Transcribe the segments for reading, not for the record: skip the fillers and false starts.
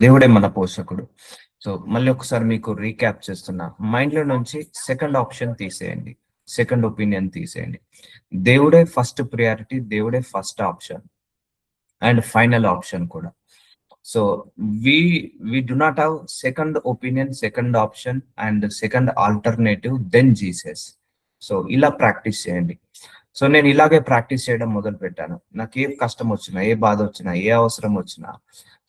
దేవుడే మన పోషకుడు. సో మళ్ళీ ఒకసారి మీకు రీక్యాప్ చేస్తున్నా. మైండ్ లో నుంచి సెకండ్ ఆప్షన్ తీసేయండి, సెకండ్ ఒపీనియన్ తీసేయండి. దేవుడే ఫస్ట్ ప్రియారిటీ, దేవుడే first option and final option కూడా. So we do not have second opinion, second option and second alternative then Jesus. So ఇలా ప్రాక్టీస్ చేయండి. సో నేను ఇలాగే ప్రాక్టీస్ చేయడం మొదలు పెట్టాను. నాకు ఏ కష్టం వచ్చినా, ఏ బాధ వచ్చినా, ఏ అవసరం వచ్చినా,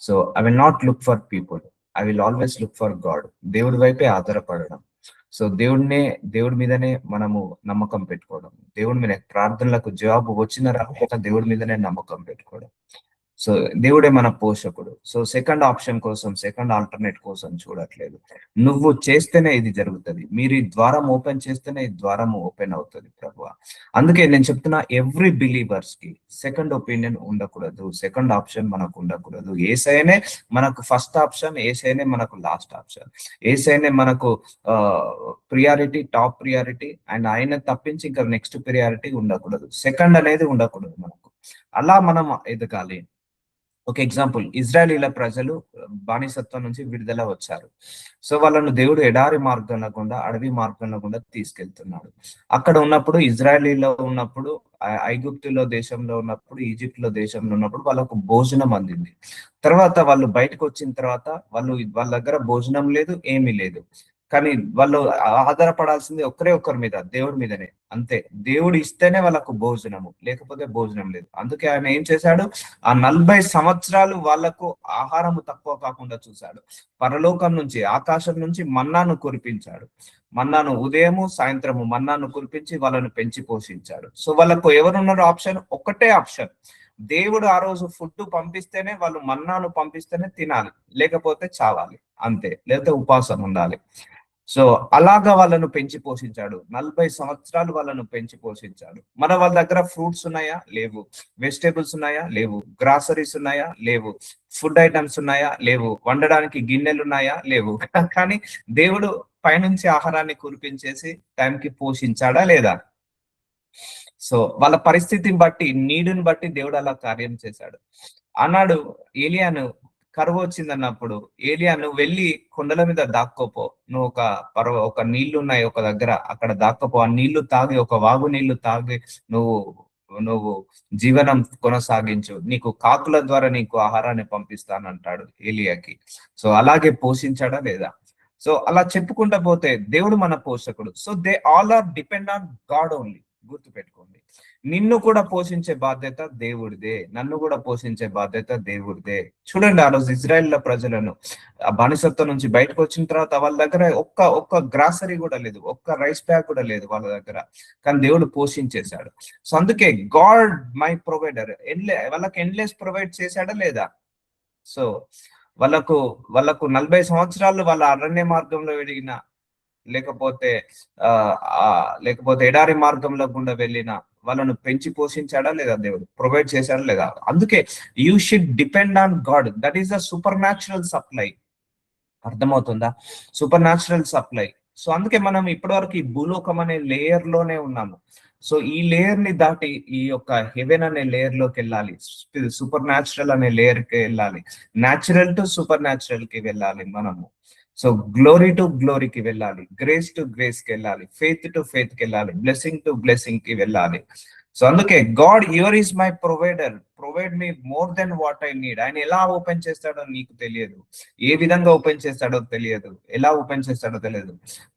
so I will not look for people, I will always look for God. దేవుడి వైపే ఆధారపడడం. సో దేవుడి మీదనే మనము నమ్మకం పెట్టుకోవడం, దేవుడి మీద ప్రార్థనలకు జవాబు వచ్చిన రాకపోతే దేవుడి మీదనే నమ్మకం పెట్టుకోవడం. సో దేవుడే మన పోషకుడు. సో సెకండ్ ఆప్షన్ కోసం, సెకండ్ ఆల్టర్నేట్ కోసం చూడట్లేదు. నువ్వు చేస్తేనే ఇది జరుగుతుంది, మీరు ఈ ద్వారం ఓపెన్ చేస్తేనే ఈ ద్వారం ఓపెన్ అవుతుంది ప్రభువా. అందుకే నేను చెప్తున్నా, ఎవ్రీ బిలీవర్స్ కి సెకండ్ ఒపీనియన్ ఉండకూడదు, సెకండ్ ఆప్షన్ మనకు ఉండకూడదు. ఏసైనే మనకు ఫస్ట్ ఆప్షన్, ఏసైనే మనకు లాస్ట్ ఆప్షన్, ఏసైనే మనకు ప్రియారిటీ, టాప్ ప్రియారిటీ, అండ్ ఆయన తప్పించి ఇంకా నెక్స్ట్ ప్రియారిటీ ఉండకూడదు. సెకండ్ అనేది ఉండకూడదు మనకు. అలా మనం ఎదగాలి. ఒక ఎగ్జాంపుల్, ఇజ్రాయలీల ప్రజలు బానిసత్వం నుంచి విడుదల వచ్చారు. సో వాళ్ళను దేవుడు ఎడారి మార్గంలో గుండా, అడవి మార్గంలో గుండా తీసుకెళ్తున్నాడు. అక్కడ ఉన్నప్పుడు, ఇజ్రాయలీలో ఉన్నప్పుడు, ఐగుప్తులో దేశంలో ఉన్నప్పుడు, ఈజిప్ట్ లో దేశంలో ఉన్నప్పుడు వాళ్ళకు భోజనం అందింది. తర్వాత వాళ్ళు బయటకు వచ్చిన తర్వాత వాళ్ళ దగ్గర భోజనం లేదు, ఏమీ లేదు. కానీ వాళ్ళు ఆధారపడాల్సింది ఒక్కరి మీద, దేవుడి మీదనే. అంతే, దేవుడు ఇస్తేనే వాళ్ళకు భోజనము, లేకపోతే భోజనం లేదు. అందుకే ఆయన ఏం చేశాడు, ఆ 40 సంవత్సరాలు వాళ్లకు ఆహారము తక్కువ కాకుండా చూశాడు. పరలోకం నుంచి, ఆకాశం నుంచి మన్నాను కురిపించాడు. మన్నాను ఉదయము సాయంత్రము మన్నాను కురిపించి వాళ్ళను పెంచి పోషించాడు. సో వాళ్ళకు ఎవరున్నారు ఆప్షన్? ఒకటే ఆప్షన్. దేవుడు ఆ రోజు ఫుడ్ పంపిస్తేనే, వాళ్ళు మన్నాను పంపిస్తేనే తినాలి, లేకపోతే చావాలి అంతే, లేకపోతే ఉపవాసం ఉండాలి. సో అలాగా వాళ్ళను పెంచి పోషించాడు. 40 సంవత్సరాలు వాళ్ళను పెంచి పోషించాడు. వాళ్ళ దగ్గర ఫ్రూట్స్ ఉన్నాయా? లేవు. వెజిటేబుల్స్ ఉన్నాయా? లేవు. గ్రాసరీస్ ఉన్నాయా? లేవు. ఫుడ్ ఐటమ్స్ ఉన్నాయా? లేవు. వండడానికి గిన్నెలు ఉన్నాయా? లేవు. కానీ దేవుడు పైనుంచి ఆహారాన్ని కురిపించేసి టైంకి పోషించాడా లేదా? సో వాళ్ళ పరిస్థితిని బట్టి, నీడుని బట్టి దేవుడు అలా కార్యం చేశాడు. అన్నాడు ఏలియాను, కరువు వచ్చిందన్నప్పుడు, ఏలియా నువ్వు వెళ్ళి కొండల మీద దాక్కోపో, నువ్వు ఒక నీళ్లు ఉన్నాయి ఒక దగ్గర, అక్కడ దాక్కోపో, ఆ నీళ్లు తాగి, ఒక వాగు నీళ్లు తాగి నువ్వు నువ్వు జీవనం కొనసాగించు, నీకు కాకుల ద్వారా నీకు ఆహారాన్ని పంపిస్తానంటాడు ఏలియాకి. సో అలాగే పోషించాడా లేదా? సో అలా చెప్పుకుంటా పోతే దేవుడు మన పోషకుడు. So they all are depend on God only. గుర్తుపెట్టుకోండి, నిన్ను కూడా పోషించే బాధ్యత దేవుడిదే, నన్ను కూడా పోషించే బాధ్యత దేవుడిదే. చూడండి, ఆ రోజు ఇజ్రాయెల్ ప్రజలను ఆ బానిసత్వం నుంచి బయటకు వచ్చిన తర్వాత వాళ్ళ దగ్గర ఒక్క గ్రాసరీ కూడా లేదు, ఒక్క రైస్ బ్యాగ్ కూడా లేదు వాళ్ళ దగ్గర. కానీ దేవుడు పోషించేశాడు. సో అందుకే గాడ్ మై ప్రొవైడర్. వాళ్ళకి ఎండ్లెస్ ప్రొవైడ్ చేశాడా లేదా? సో వాళ్ళకు 40 సంవత్సరాలు వాళ్ళ అరణ్య మార్గంలో వెలిగిన, లేకపోతే ఎడారి మార్గంలో గుండా వెళ్ళిన వాళ్ళను పెంచి పోషించాడా లేదా? దేవుడు ప్రొవైడ్ చేశాడా లేదా? అందుకే you should depend on God. That is the super natural supply. అర్థమవుతుందా? Super natural supply. సో అందుకే మనం ఇప్పటివరకు ఈ భూలోకం అనే లేయర్ లోనే ఉన్నాము. సో ఈ లేయర్ ని దాటి ఈ యొక్క హెవెన్ అనే లేయర్ లోకి వెళ్ళాలి, సూపర్ న్యాచురల్ అనే లేయర్ కి వెళ్ళాలి, న్యాచురల్ టు సూపర్ న్యాచురల్ కి వెళ్ళాలి మనము. సో గ్లోరీ టు గ్లోరీకి వెళ్ళాలి, గ్రేస్ టు గ్రేస్ కి వెళ్ళాలి, ఫెయిత్ టు ఫెయిత్ కి వెళ్ళాలి, బ్లెస్సింగ్ టు బ్లెస్సింగ్ కి వెళ్ళాలి. సో అందుకే God your is my provider, provide me more than what I need. ఆయన ఎలా ఓపెన్ చేస్తాడో నీకు తెలియదు, ఏ విధంగా ఓపెన్ చేస్తాడో తెలియదు, ఎలా ఓపెన్ చేస్తాడో తెలియదు.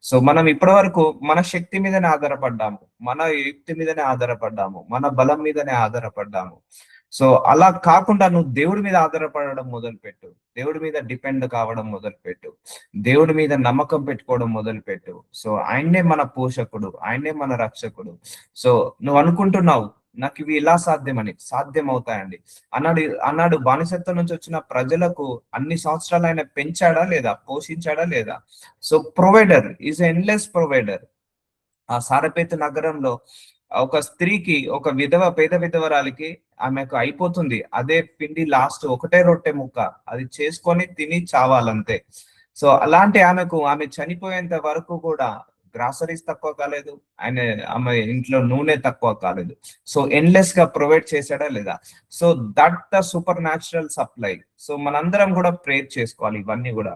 సో మనం ఇప్పటి వరకు మన శక్తి మీదనే ఆధారపడ్డాము, మన యుక్తి మీదనే ఆధారపడ్డాము, మన బలం మీదనే ఆధారపడ్డాము. సో అలా కాకుండా నువ్వు దేవుడి మీద ఆధారపడడం మొదలుపెట్టు, దేవుడి మీద డిపెండ్ కావడం మొదలుపెట్టు, దేవుడి మీద నమ్మకం పెట్టుకోవడం మొదలుపెట్టు. సో ఆయన్నే మన పోషకుడు, ఆయన్నే మన రక్షకుడు. సో నువ్వు అనుకుంటున్నావు నాకు ఇవి ఎలా సాధ్యమని, సాధ్యం అవుతాయండి అన్నాడు బానిసత్వం నుంచి వచ్చిన ప్రజలకు అన్ని సంవత్సరాలు ఆయన పెంచాడా లేదా? పోషించాడా లేదా? So provider is endless provider. ఆ సారపేత నగరంలో ఒక స్త్రీకి, ఒక పేద విధవరాలికి, ఆమెకు అయిపోతుంది అదే పిండి, లాస్ట్ ఒకటే రొట్టె ముక్క, అది చేసుకొని తిని చావాలంతే. సో అలాంటి ఆమె చనిపోయేంత వరకు కూడా గ్రాసరీస్ తక్కువ కాలేదు, ఆయన ఆమె ఇంట్లో నూనె తక్కువ కాలేదు. సో ఎండ్లెస్ గా ప్రొవైడ్ చేశాడా లేదా? So that the super natural supply. So మనందరం కూడా ప్రేర్ చేసుకోవాలి ఇవన్నీ కూడా.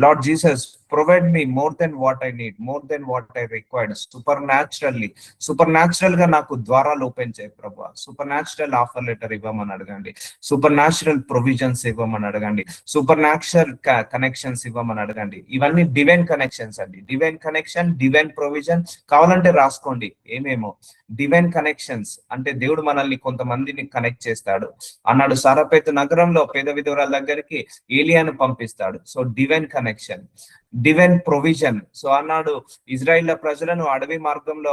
Lord Jesus, provide me more than what I need, more than what I required. Super natural గా నాకు ద్వారాలు ఓపెన్ చేయ ప్రభు. సూపర్ న్యాచురల్ ఆఫర్ లెటర్ ఇవ్వమని అడగండి, సూపర్ న్యాచురల్ ప్రొవిజన్స్ ఇవ్వమని అడగండి, సూపర్ న్యాచురల్ కనెక్షన్స్ ఇవ్వమని అడగండి. ఇవన్నీ డివైన్ కనెక్షన్స్ అండి. డివైన్ కనెక్షన్, డివైన్ ప్రొవిజన్ కావాలంటే రాసుకోండి ఏమేమో. డివైన్ కనెక్షన్స్ అంటే దేవుడు మనల్ని కొంతమందిని కనెక్ట్ చేస్తాడు అన్నాడు. సారపేత నగరంలో పేద విధవరాల దగ్గరికి ఏలియాను పంపిస్తాడు. So divine connection. Divine provision. So అన్నాడు ఇజ్రాయిల్ ప్రజలను అడవి మార్గంలో,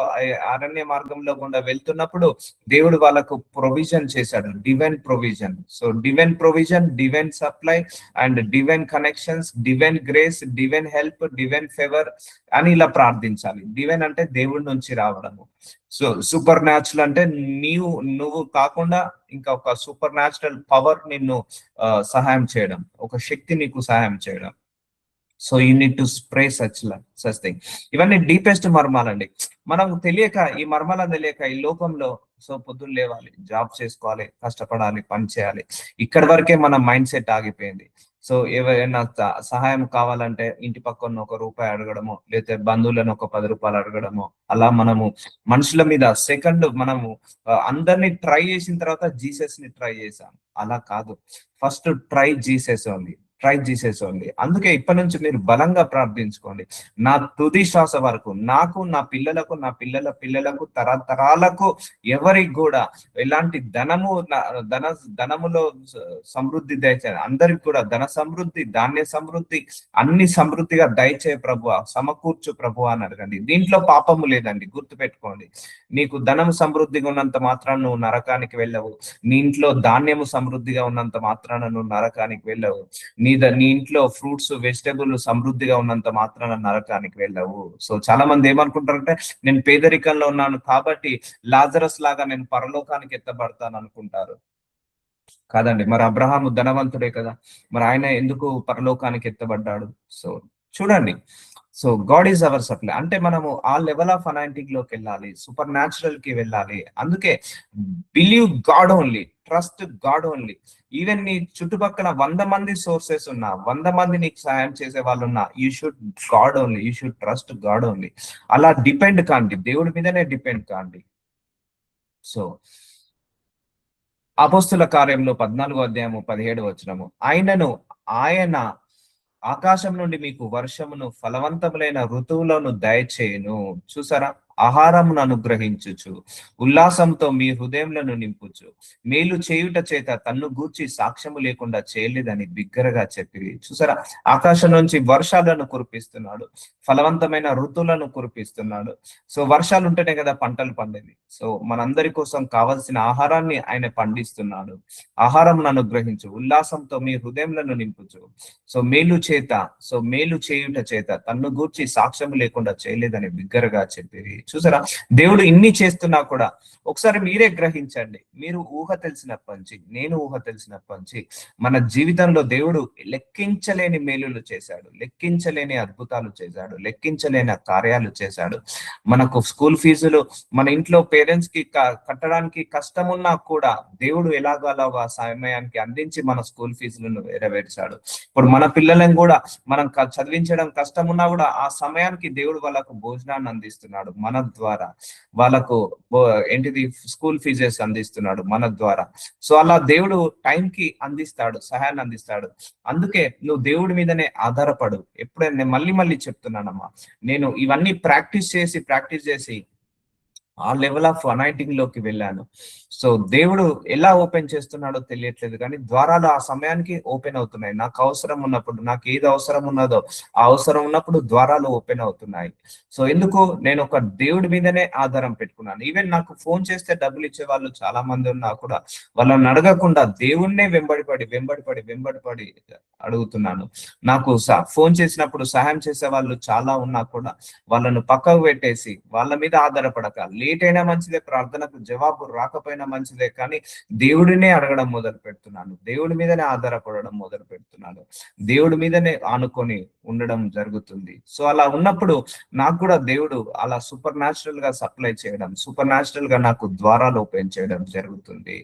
అరణ్య మార్గంలో గుండా వెళ్తున్నప్పుడు దేవుడు వాళ్ళకు ప్రొవిజన్ చేశాడు, divine provision. So divine provision, divine supply and divine connections, divine grace, divine help, divine favour అని ఇలా ప్రార్థించాలి. డివైన్ అంటే దేవుడి నుంచి రావడము. సో సూపర్ న్యాచురల్ అంటే నువ్వు కాకుండా ఇంకా ఒక సూపర్ న్యాచురల్ పవర్ నిన్ను సహాయం చేయడం, ఒక శక్తి నీకు సహాయం చేయడం. So you need to spray such thing. ఇవన్నీ డీపెస్ట్ మర్మాలండి. మనం తెలియక, ఈ మర్మాలను తెలియక ఈ లోకంలో సో పొద్దున్న లేవాలి, జాబ్ చేసుకోవాలి, కష్టపడాలి, పని చేయాలి, ఇక్కడ వరకే మన మైండ్ సెట్ ఆగిపోయింది. సో ఎవరైనా సహాయం కావాలంటే ఇంటి పక్కన ఒక రూపాయి అడగడమో, లేకపోతే బంధువులను ఒక 10 రూపాయలు అడగడమో, అలా మనము మనుషుల మీద మనము అందరినీ ట్రై చేసిన తర్వాత జీసస్ ని ట్రై చేసాం. అలా కాదు, ఫస్ట్ ట్రై జీసస్ ఓన్లీ. అందుకే ఇప్పటి నుంచి మీరు బలంగా ప్రార్థించుకోండి. నా తుది శ్వాస వరకు నాకు, నా పిల్లల పిల్లలకు తరతరాలకు ఎవరికి కూడా ఎలాంటి ధనములో సమృద్ధి దయచే, అందరికి కూడా ధన సమృద్ధి, ధాన్య సమృద్ధి, అన్ని సమృద్ధిగా దయచే ప్రభువా, సమకూర్చు ప్రభువా అని అడగండి. దీంట్లో పాపము లేదండి, గుర్తుపెట్టుకోండి. నీకు ధనము సమృద్ధిగా ఉన్నంత మాత్రాన నువ్వు నరకానికి వెళ్ళవు. నీ ఇంట్లో ధాన్యము సమృద్ధిగా ఉన్నంత మాత్రాన నువ్వు నరకానికి వెళ్ళవు. నీ ఇంట్లో ఫ్రూట్స్, వెజిటబుల్ సమృద్ధిగా ఉన్నంత మాత్రాన నరకానికి వెళ్ళవు. సో చాలా మంది ఏమనుకుంటారంటే, నేను పేదరికంలో ఉన్నాను కాబట్టి లాజరస్ లాగా నేను పరలోకానికి ఎత్తబడతాను అనుకుంటారు. కాదండి, మరి అబ్రహాము ధనవంతుడే కదా, మరి ఆయన ఎందుకు పరలోకానికి ఎత్తబడ్డాడు? సో చూడండి, so God is our supply అంటే మనము ఆ లెవెల్ ఆఫ్ అనాయింటింగ్ లోకి వెళ్ళాలి, సూపర్ న్యాచురల్ కి వెళ్ళాలి. అందుకే believe God only, trust God only. Even నీ చుట్టుపక్కల 100 మంది సోర్సెస్ ఉన్నా, 100 మంది నీకు సహాయం చేసే వాళ్ళు ఉన్నా, you should God only, you should trust God only. అలా డిపెండ్ కాండి, దేవుడి మీదనే డిపెండ్ కాండి. సో అపోస్తుల కార్యంలో 14వ అధ్యాయము 17వ వచనము, ఆయన ఆకాశం నుండి మీకు వర్షమును, ఫలవంతములైన ఋతువులను దయచేయును. చూసారా, ఆహారమును అనుగ్రహించుచు, ఉల్లాసంతో మీ హృదయములను నింపుచు, మేలు చేయుట చేత తన్ను గూర్చి సాక్ష్యము లేకుండా చేయలేదని బిగ్గరగా చెప్పి. చూసారా, ఆకాశం నుంచి వర్షాలను కురిపిస్తున్నాడు, ఫలవంతమైన ఋతువులను కురిపిస్తున్నాడు. సో వర్షాలు ఉంటేనే కదా పంటలు పండేది. సో మనందరి కోసం కావలసిన ఆహారాన్ని ఆయన పండిస్తున్నాడు. ఆహారమును అనుగ్రహించు, ఉల్లాసంతో మీ హృదయములను నింపుచు, సో మేలు చేయుట చేత తన్ను గూర్చి సాక్ష్యము లేకుండా చేయలేదని బిగ్గరగా చెప్పిరి. చూసారా, దేవుడు ఇన్ని చేస్తున్నా కూడా ఒకసారి మీరే గ్రహించండి. మీరు ఊహ తెలిసినప్పటి నుంచి, నేను ఊహ తెలిసినప్పటి నుంచి మన జీవితంలో దేవుడు లెక్కించలేని మేలులు చేశాడు, లెక్కించలేని అద్భుతాలు చేశాడు, లెక్కించలేని కార్యాలు చేశాడు. మనకు స్కూల్ ఫీజులు మన ఇంట్లో పేరెంట్స్ కి కట్టడానికి కష్టమున్నా కూడా దేవుడు ఎలాగోలాగా సమయానికి అందించి మన స్కూల్ ఫీజులను నెరవేర్చాడు. ఇప్పుడు మన పిల్లలను కూడా మనం చదివించడం కష్టమున్నా కూడా ఆ సమయానికి దేవుడు వాళ్ళకు భోజనాన్ని అందిస్తున్నాడు మన ద్వారా, వాళ్ళకు ఏంటిది స్కూల్ ఫీజెస్ అందిస్తున్నాడు మన ద్వారా. సో అలా దేవుడు టైంకి అందిస్తాడు, సహాయాన్ని అందిస్తాడు. అందుకే నువ్వు దేవుడి మీదనే ఆధారపడు. ఎప్పుడైనా మళ్ళీ చెప్తున్నానమ్మా, నేను ఇవన్నీ ప్రాక్టీస్ చేసి ఆ లెవెల్ ఆఫ్ అనాయింటింగ్ లోకి వెళ్ళాను. సో దేవుడు ఎలా ఓపెన్ చేస్తున్నాడో తెలియట్లేదు, కానీ ద్వారాలు ఆ సమయానికి ఓపెన్ అవుతున్నాయి. నాకు అవసరం ఉన్నప్పుడు, నాకు ఏది అవసరం ఉన్నదో ఆ అవసరం ఉన్నప్పుడు ద్వారాలు ఓపెన్ అవుతున్నాయి. సో ఎందుకు, నేను ఒక దేవుడి మీదనే ఆధారం పెట్టుకున్నాను. ఈవెన్ నాకు ఫోన్ చేస్తే డబ్బులు ఇచ్చే వాళ్ళు చాలా మంది ఉన్నా కూడా వాళ్ళని అడగకుండా దేవుణ్ణే వెంబడిపడి అడుగుతున్నాను. నాకు ఫోన్ చేసినప్పుడు సహాయం చేసే వాళ్ళు చాలా ఉన్నా కూడా వాళ్ళను పక్కకు పెట్టేసి వాళ్ళ మీద ఆధారపడక, లేట్ అయినా మంచిదే, ప్రార్థనకు జవాబు రాకపోయినా మంచిదే, కానీ దేవుడినే అడగడం మొదలు పెడుతున్నాను, దేవుడి మీదనే ఆధారపడడం మొదలు పెడుతున్నాను, దేవుడి మీదనే ఆనుకొని ఉండడం జరుగుతుంది. సో అలా ఉన్నప్పుడు నాకు కూడా దేవుడు అలా సూపర్ న్యాచురల్ గా సప్లై చేయడం, సూపర్ న్యాచురల్ గా నాకు ద్వారాలు ఓపెన్ చేయడం జరుగుతుంది.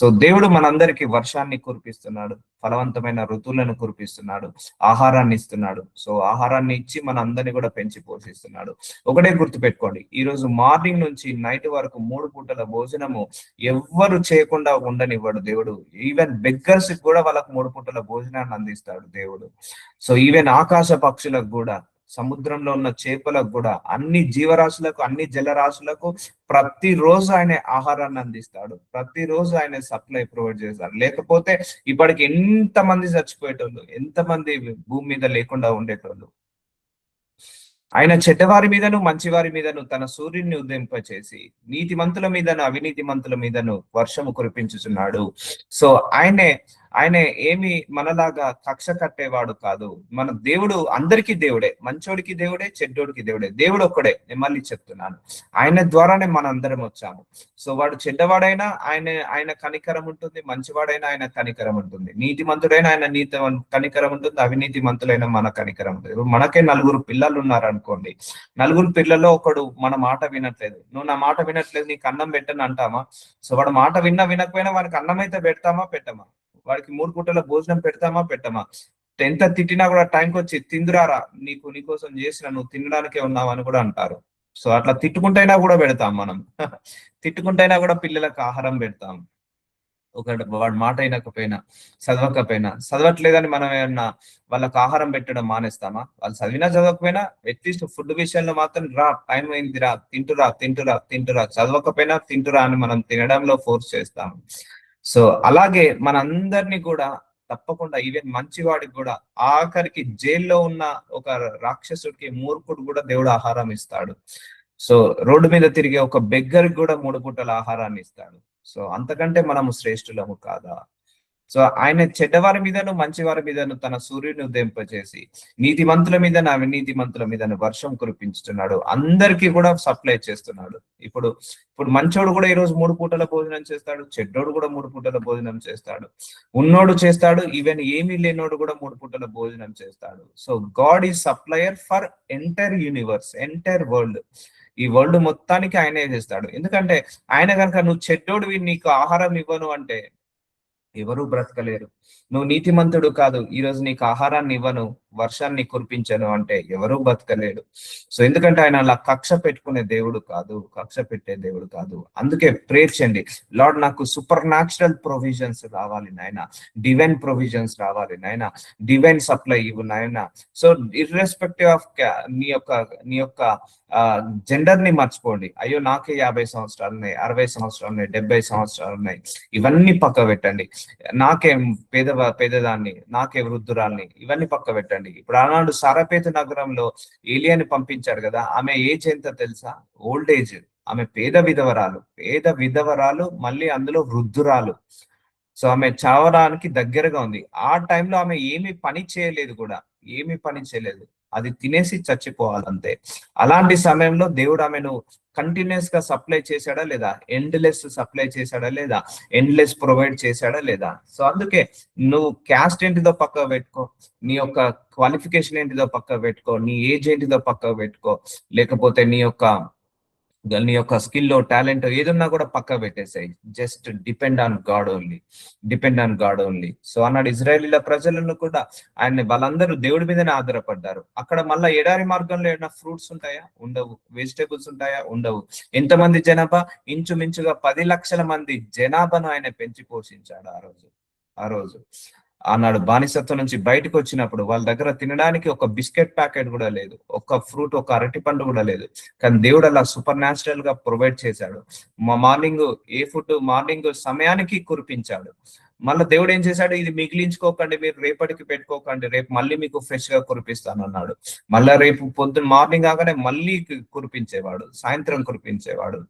సో దేవుడు మనందరికీ వర్షాన్ని కురిపిస్తున్నాడు, ఫలవంతమైన ఋతువులను కురిపిస్తున్నాడు, ఆహారాన్ని ఇస్తున్నాడు. సో ఆహారాన్ని ఇచ్చి మన అందరినీ కూడా పెంచి పోషిస్తున్నాడు. ఒకటే గుర్తుపెట్టుకోండి, ఈ రోజు మార్నింగ్ నుంచి నైట్ వరకు 3 పూటల భోజనము ఎవ్వరు చేయకుండా ఉండనివ్వడు దేవుడు. ఈవెన్ బెగ్గర్స్ కూడా వాళ్ళకు 3 పూటల భోజనాన్ని అందిస్తాడు దేవుడు. సో ఈవెన్ ఆకాశ పక్షులకు కూడా, సముద్రంలో ఉన్న చేపలకు కూడా, అన్ని జీవరాశులకు, అన్ని జలరాశులకు ప్రతిరోజు ఆయన ఆహారాన్ని అందిస్తాడు. ప్రతిరోజు ఆయన సప్లై ప్రొవైడ్ చేస్తాడు. లేకపోతే ఇప్పటికి ఎంతమంది చచ్చిపోయేటోళ్ళు, ఎంతమంది భూమి మీద లేకుండా ఉండేటోళ్ళు. ఆయన చెడ్డవారి మీదను మంచివారి మీదను తన సూర్యుడిని ఉదయింపచేసి నీతిమంతుల మీదను అవినీతిమంతుల మీదను వర్షము కురిపించుచున్నాడు. సో ఆయన ఏమి మనలాగా కక్ష కట్టేవాడు కాదు. మన దేవుడు అందరికీ దేవుడే, మంచోడికి దేవుడే, చెడ్డోడికి దేవుడే. దేవుడు ఒక్కడే. నేను మళ్ళీ చెప్తున్నాను, ఆయన ద్వారానే మన అందరం వచ్చాము. సో వాడు చెడ్డవాడైనా ఆయన కనికరం ఉంటుంది, మంచివాడైనా ఆయన కనికరం ఉంటుంది, నీతిమంతుడైనా ఆయన కనికరం ఉంటుంది, అవినీతి మంతులైన మన కనికరం ఉంటుంది. ఇప్పుడు మనకే 4 పిల్లలు ఉన్నారు అనుకోండి, 4 పిల్లల్లో ఒకడు మన మాట వినట్లేదు, నువ్వు నా మాట వినట్లేదు నీకు అన్నం పెట్టను అంటామా? సో వాడు మాట వినకపోయినా వానికి అన్నం అయితే పెడతామా పెట్టమా? వాడికి 3 పూటల భోజనం పెడతామా పెట్టమా? ఎంత తిట్టినా కూడా టైంకి వచ్చి తిందురారా, నీకోసం చేసిన, నువ్వు తినడానికే ఉన్నావు అని కూడా అంటారు. సో అట్లా తిట్టుకుంటైనా కూడా పెడతాం మనం. తిట్టుకుంటైనా కూడా పిల్లలకు ఆహారం పెడతాం. వాడు మాట అయినకపోయినా, చదవట్లేదని మనం ఏమన్నా వాళ్ళకి ఆహారం పెట్టడం మానేస్తామా? వాళ్ళు చదివినా చదవకపోయినా అట్లీస్ట్ ఫుడ్ విషయంలో మాత్రం రా, టైం అయింది రా, తింటురా, చదవకపోయినా తింటురా అని మనం తినడంలో ఫోర్స్ చేస్తాం. సో అలాగే మనందరినీ కూడా తప్పకుండా, ఈవెన్ మంచివాడికి కూడా, ఆఖరికి జైల్లో ఉన్న ఒక రాక్షసుడికి, మూర్ఖుడు కూడా దేవుడు ఆహారం ఇస్తాడు. సో రోడ్డు మీద తిరిగే ఒక బెగ్గర్కి కూడా 3 పూటల ఆహారాన్ని ఇస్తాడు. సో అంతకంటే మనము శ్రేష్ఠులము కాదా? సో ఆయన చెడ్డవారి మీదను మంచివారి మీదను తన సూర్యుని ఉదయింపచేసి నీతిమంతుల మీదను అవినీతిమంతుల మీదను వర్షం కురిపించుతున్నాడు, అందరికీ కూడా సప్లై చేస్తున్నాడు. ఇప్పుడు మంచోడు కూడా ఈ రోజు 3 పూటల భోజనం చేస్తాడు, చెడ్డోడు కూడా 3 పూటల భోజనం చేస్తాడు, ఉన్నోడు చేస్తాడు, ఈవెన్ ఏమీ లేనోడు కూడా 3 పూటల భోజనం చేస్తాడు. So God is supplier for entire universe, entire world. ఈ వరల్డ్ మొత్తానికి ఆయనే చేస్తాడు. ఎందుకంటే ఆయన కనుక నువ్వు చెడ్డోడివి, నీకు ఆహారం ఇవ్వను అంటే ఎవరు బ్రతకలేరు. నువ్వు నీతిమంతుడు కాదు, ఈ రోజు నీకు ఆహారాన్ని ఇవ్వను, వర్షాన్ని కురిపించను అంటే ఎవరు బ్రతకలేడు. సో ఎందుకంటే ఆయన అలా కక్ష పెట్టుకునే దేవుడు కాదు, కక్ష పెట్టే దేవుడు కాదు. అందుకే ప్రేయర్ చేయండి, లార్డ్ నాకు సూపర్ న్యాచురల్ ప్రొవిజన్స్ రావాలి నాయన, డివైన్ ప్రొవిజన్స్ రావాలి నాయన, డివైన్ సప్లై ఇవ్వు నాయన. సో ఇర్రెస్పెక్టివ్ ఆఫ్ నీ యొక్క జెండర్ ని మర్చిపోండి. అయ్యో నాకే 50 సంవత్సరాలు ఉన్నాయి, 60 సంవత్సరాలు ఉన్నాయి, 70 సంవత్సరాలు ఉన్నాయి, ఇవన్నీ పక్క పెట్టండి. నాకే పేదదాన్ని, నాకే వృద్ధురాల్ని, ఇవన్నీ పక్క పెట్టండి. ఇప్పుడు ఆనాడు సారపేత నగరంలో ఏలియాని పంపించారు కదా, ఆమె ఏజ్ ఎంత తెలుసా? Old age. ఆమె పేద విధవరాలు, మళ్ళీ అందులో వృద్ధురాలు. సో ఆమె చావడానికి దగ్గరగా ఉంది. ఆ టైంలో ఆమె ఏమి పని చేయలేదు, అది తినేసి చచ్చిపోవాలంతే. అలాంటి సమయంలో దేవుడు ఆమెను కంటిన్యూస్ గా సప్లై చేశాడా లేదా? ఎండ్లెస్ సప్లై చేశాడా లేదా? ఎండ్లెస్ ప్రొవైడ్ చేశాడా లేదా? సో అందుకే నువ్వు క్యాస్ట్ ఏంటిదో పక్క పెట్టుకో, నీ యొక్క క్వాలిఫికేషన్ ఏంటిదో పక్క పెట్టుకో, నీ ఏజ్ ఏంటిదో పక్క పెట్టుకో, లేకపోతే నీ యొక్క స్కిల్ టాలెంట్ ఏదన్నా కూడా పక్క పెట్టేసాయి. Just depend on God only. So అన్నాడు ఇజ్రాయేలీల ప్రజలను కూడా వాళ్ళందరూ దేవుడి మీదనే ఆధారపడ్డారు. అక్కడ మళ్ళా ఎడారి మార్గంలో ఏమైనా ఫ్రూట్స్ ఉంటాయా? ఉండవు. వెజిటేబుల్స్ ఉంటాయా? ఉండవు. ఎంతమంది జనాభా? ఇంచుమించుగా 10 లక్షల మంది జనాభాను ఆయన పెంచి పోషించాడు ఆ రోజు. ఆనాడు బానిసత్వం నుంచి బయటకు వచ్చినప్పుడు వాళ్ళ దగ్గర తినడానికి ఒక బిస్కెట్ ప్యాకెట్ కూడా లేదు, ఒక ఫ్రూట్, ఒక అరటి పండు కూడా లేదు. కానీ దేవుడు అలా సూపర్ న్యాచురల్ గా ప్రొవైడ్ చేశాడు. మార్నింగ్ సమయానికి కురిపించాడు. మళ్ళీ దేవుడు ఏం చేశాడు? ఇది మిగిలించుకోకండి, మీరు రేపటికి పెట్టుకోకండి, రేపు మళ్ళీ మీకు ఫ్రెష్ గా కురిపిస్తాను అన్నాడు. మళ్ళా రేపు పొద్దున్న మార్నింగ్ కాగానే మళ్ళీ కురిపించేవాడు, సాయంత్రం కురిపించేవాడు.